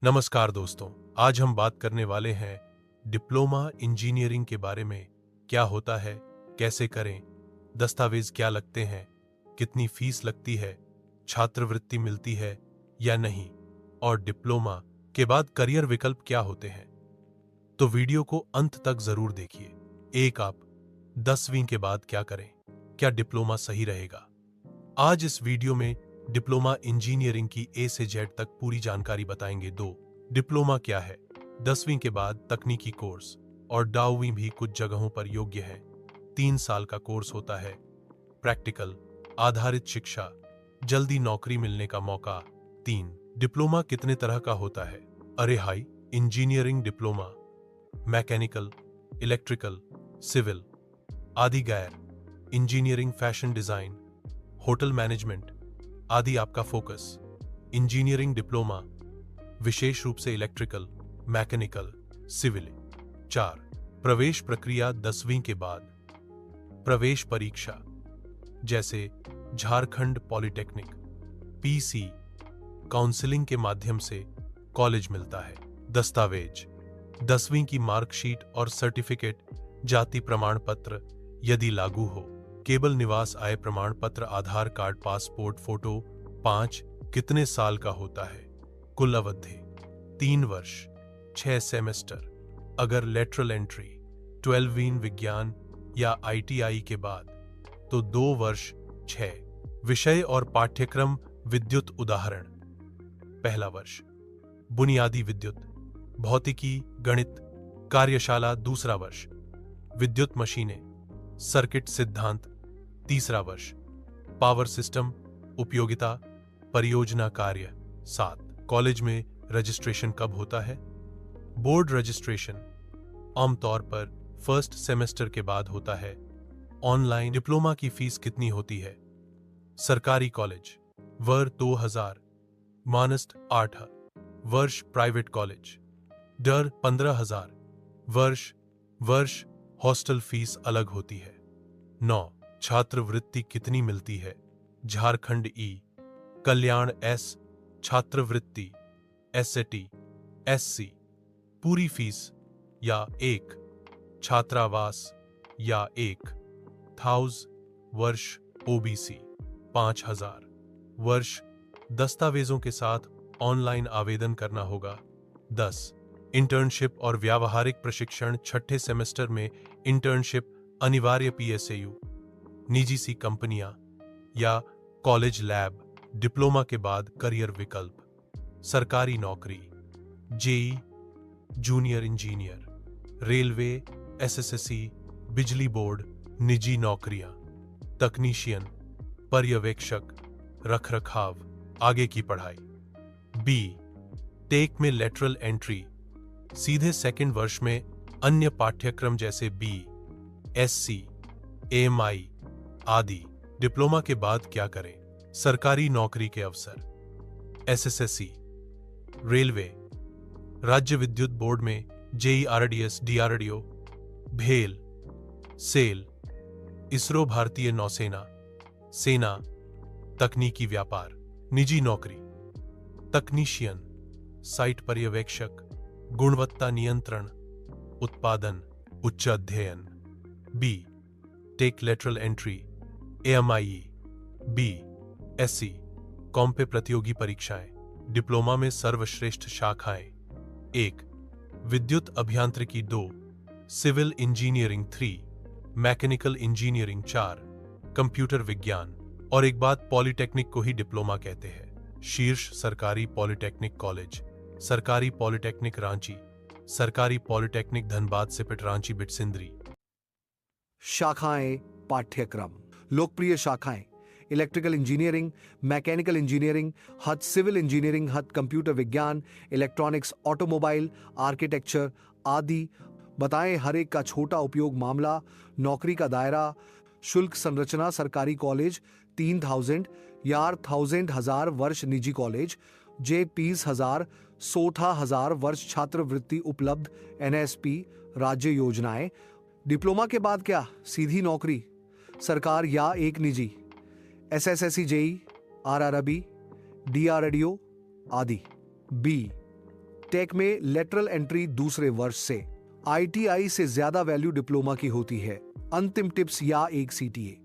नमस्कार दोस्तों, आज हम बात करने वाले हैं डिप्लोमा इंजीनियरिंग के बारे में। क्या होता है, कैसे करें, दस्तावेज क्या लगते हैं, कितनी फीस लगती है, छात्रवृत्ति मिलती है या नहीं, और डिप्लोमा के बाद करियर विकल्प क्या होते हैं। तो वीडियो को अंत तक जरूर देखिए। एक, आप 10वीं के बाद क्या करें, क्या डिप्लोमा सही रहेगा। आज इस वीडियो में डिप्लोमा इंजीनियरिंग की ए से जेड तक पूरी जानकारी बताएंगे। 2, डिप्लोमा क्या है, 10वीं के बाद तकनीकी कोर्स और 12वीं भी कुछ जगहों पर योग्य है। 3 साल का कोर्स होता है, प्रैक्टिकल आधारित शिक्षा, जल्दी नौकरी मिलने का मौका। 3, डिप्लोमा कितने तरह का होता है। अरे हाई, engineering diploma, mechanical, electrical, civil आदि। गैर engineering, fashion design, hotel management आदि आपका फोकस। इंजीनियरिंग डिप्लोमा विशेष रूप से इलेक्ट्रिकल, मैकेनिकल, सिविल। 4, प्रवेश प्रक्रिया 10वीं के बाद प्रवेश परीक्षा, जैसे झारखंड पॉलिटेक्निक पीसी, काउंसलिंग के माध्यम से कॉलेज मिलता है। दस्तावेज, 10वीं की मार्कशीट और सर्टिफिकेट, जाति प्रमाण पत्र यदि लागू हो, केवल निवास आय प्रमाण पत्र, आधार कार्ड, पासपोर्ट फोटो। 5, कितने साल का होता है, कुल अवधि 3 वर्ष, 6 सेमेस्टर। अगर लेटरल एंट्री 12वीं विज्ञान या आईटीआई के बाद तो 2 वर्ष, 6 विषय और पाठ्यक्रम। विद्युत उदाहरण, पहला वर्ष बुनियादी विद्युत, भौतिकी, गणित, कार्यशाला। दूसरा वर्ष विद्युत मशीनें, सर्किट सिद्धांत। तीसरा वर्ष पावर सिस्टम, उपयोगिता, परियोजना कार्य। 7, कॉलेज में रजिस्ट्रेशन कब होता है। बोर्ड रजिस्ट्रेशन आमतौर पर फर्स्ट सेमेस्टर के बाद होता है। ऑनलाइन। डिप्लोमा की फीस कितनी होती है। सरकारी कॉलेज वर्ष 2000, मानस्ट 8 वर्ष, प्राइवेट कॉलेज दर 15,000 वर्ष। हॉस्टल फीस अलग होती है। 9, छात्रवृत्ति कितनी मिलती है। झारखंड ई, कल्याण एस, छात्रवृत्ति एसटी, एससी, पूरी फीस या 1, छात्रावास या 1,000 वर्ष, ओबीसी 5,000 वर्ष। दस्तावेजों के साथ ऑनलाइन आवेदन करना होगा। 10, इंटर्नशिप और व्यावहारिक प्रशिक्षण, छठे सेमेस्टर में इंटर्नशिप अनिवार्य। पीएसयू, निजी सी कंपनियां या कॉलेज लैब। डिप्लोमा के बाद करियर विकल्प, सरकारी नौकरी, JE, junior engineer, railway, SSC, बिजली बोर्ड, निजी नौकरियां, तकनीशियन, पर्यवेक्षक, रखरखाव। आगे की पढ़ाई। बी, टेक में लेटरल एंट्री, सीधे सेकंड वर्ष में अन्य पाठ्यक्रम जैसे बी, एससी, एएमआई आदि। डिप्लोमा के बाद क्या करें। सरकारी नौकरी के अवसर, एसएससी, रेलवे, राज्य विद्युत बोर्ड में जेई, आरडीएस, डीआरडीओ, भेल, सेल, इसरो, भारतीय नौसेना, सेना, तकनीकी व्यापार। निजी नौकरी, तकनीशियन, साइट पर्यवेक्षक, गुणवत्ता नियंत्रण, उत्पादन, उच्च अध्ययन। B, tech lateral entry, AMI, B, SC, कॉम्पे प्रतियोगी परीक्षाएं। डिप्लोमा में सर्वश्रेष्ठ शाखाएं। 1, विद्युत अभियांत्रिकी। 2, civil engineering. 3, mechanical engineering. 4, computer विज्ञान। और एक बात, पॉलिटेक्निक को ही डिप्लोमा कहते हैं। शीर्ष सरकारी पॉलिटेक्निक कॉलेज, सरकारी पॉलिटेक्निक रांची, सरकारी पॉलिटेक्निक धनबाद, सिपेट, रांची, बिटसिंद्री। शाखाएं, पाठ्यक्रम। लोकप्रिय शाखाएं, इलेक्ट्रिकल इंजीनियरिंग, मैकेनिकल इंजीनियरिंग, हद सिविल इंजीनियरिंग, हद कंप्यूटर विज्ञान, इलेक्ट्रॉनिक्स, ऑटोमोबाइल, आर्किटेक्चर आदि। बताएं हर एक का छोटा उपयोग मामला, नौकरी का दायरा, शुल्क संरचना। सरकारी कॉलेज 3,000 या 1,000 वर्ष, निजी कॉलेज जे 20,000 16,000 वर्ष, छात्रवृत्ति उपलब्ध, एनएसपी, राज्य योजनाएं। डिप्लोमा के बाद क्या, सीधी नौकरी, सरकार या एक निजी, एसएससी, जेई, आरआरबी, डीआरडीओ आदि। बी, टेक में लेटरल एंट्री दूसरे वर्ष से। आईटीआई से ज्यादा वैल्यू डिप्लोमा की होती है। अंतिम टिप्स या एक सीटीए।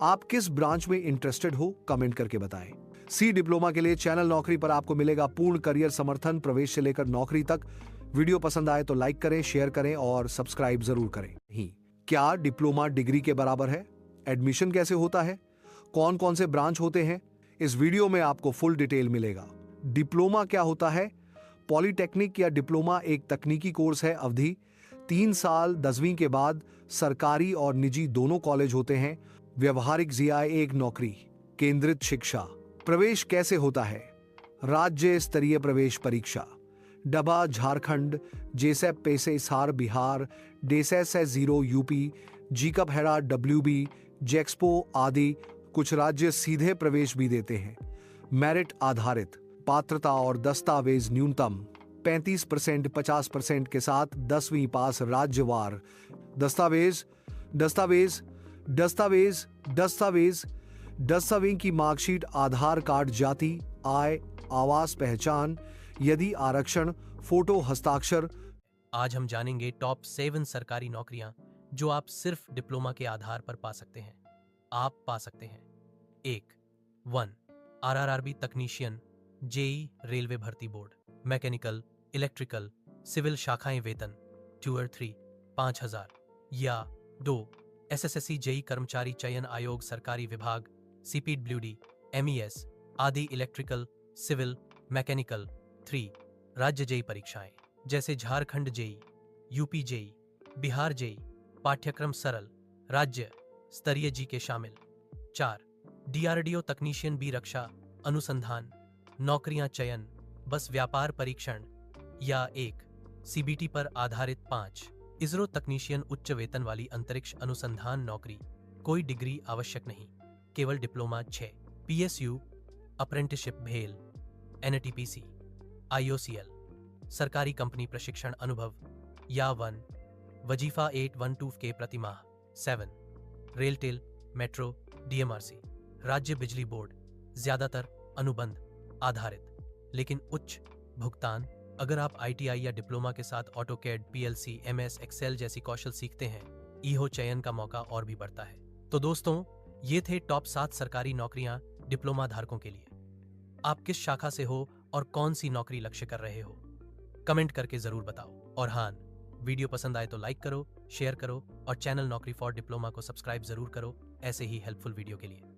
आप किस ब्रांच में इंटरेस्टेड हो, कमेंट करके बताएं। सी डिप्लोमा के लिए चैनल नौकरी पर आपको मिलेगा पूर्ण करियर समर्थन, प्रवेश से लेकर नौकरी तक। वीडियो पसंद आए तो लाइक करें, शेयर करें और सब्सक्राइब जरूर करें। क्या डिप्लोमा डिग्री के बराबर है? एडमिशन कैसे होता है? कौन कौन से ब्रांच होते हैं? इस वीडियो में आपको फुल डिटेल मिलेगा। डिप्लोमा क्या होता है? पॉलिटेक्निक या डिप्लोमा एक तकनीकी कोर्स है। अवधि 3 साल। 10वीं के बाद सरकारी और निजी दोनों कॉलेज होते हैं। व्यवहारिक जीआई एक नौकरी। केंद्रित शिक्षा। प्रवेश कैसे होता है? राज्य स्तरीय प्रवेश परीक्षा। डबा झारखंड, जेसेप पेसे सार बिहार, डेसेस 0 यूपी, जीकप हेड़ा WB, जेक्सपो आदि। कुछ राज्य सीधे प्रवेश भी देते हैं। मेरिट आधारित। पात्रता और दस्तावेज न्यूनतम 35% 50% के साथ 10वीं पास राज्यवार। दस्तावेज दस्तावेज दस्तावेज दस्तावेज दस्तावेज की मार्कशीट, आधार कार्ड, जाति, आय, आवास पहचान, यदि आरक्षण, फोटो, हस्ताक्षर। आज हम जानेंगे टॉप 7 सरकारी नौकरियां जो आप सिर्फ डिप्लोमा के आधार पर पा सकते हैं। आप पा सकते हैं। 1 RRRB तकनीशियन, जेई रेलवे भर्ती बोर्ड, मैकेनिकल, इलेक्ट्रिकल, सिविल शाखाएं वेतन, 2 और 3 5,000। या 2 SSSC जेई कर्मचारी चयन आयोग सरकारी विभाग, CPWD, MES आदि इलेक्ट्रिकल, सिविल, मैकेनिकल। 3 राज्य जेई परीक्षाएं जैसे Jharkhand JE, UP JE, Bihar JE, पाठ्यक्रम सरल, राज्य स्तरीय जी के शामिल। 4 DRDO तकनीशियन बी रक्षा अनुसंधान, नौकरियां चयन बस व्यापार परीक्षण। या 1 CBT पर आधारित। 5 इसरो तकनीशियन उच्च वेतन वाली अंतरिक्ष अनुसंधान नौकरी, कोई डिग्री आवश्यक नहीं, केवल डिप्लोमा। 6 PSU अप्रेंटिसशिप भेल, NTPC, IOCL सरकारी कंपनी प्रशिक्षण अनुभव। या 1 वजीफा 812 के प्रतिमाह। 7 रेलटेल, मेट्रो, DMRC राज्य बिजली बोर्ड, ज्यादातर अनुबंध आधारित लेकिन उच्च भुगतान। अगर आप ITI या डिप्लोमा के साथ ऑटोकैड, PLC, MS एक्सेल जैसी कौशल सीखते हैं, ईहो चयन का मौका और भी बढ़ता है। तो दोस्तों, ये थे टॉप 7 सरकारी नौकरियां डिप्लोमा धारकों के लिए। आप किस शाखा से हो और कौन सी नौकरी लक्ष्य कर रहे हो, कमेंट करके जरूर बताओ। और हाँ, वीडियो पसंद आए तो लाइक करो, शेयर करो और चैनल नौकरी फॉर डिप्लोमा को सब्सक्राइब जरूर करो ऐसे ही हेल्पफुल वीडियो के लिए।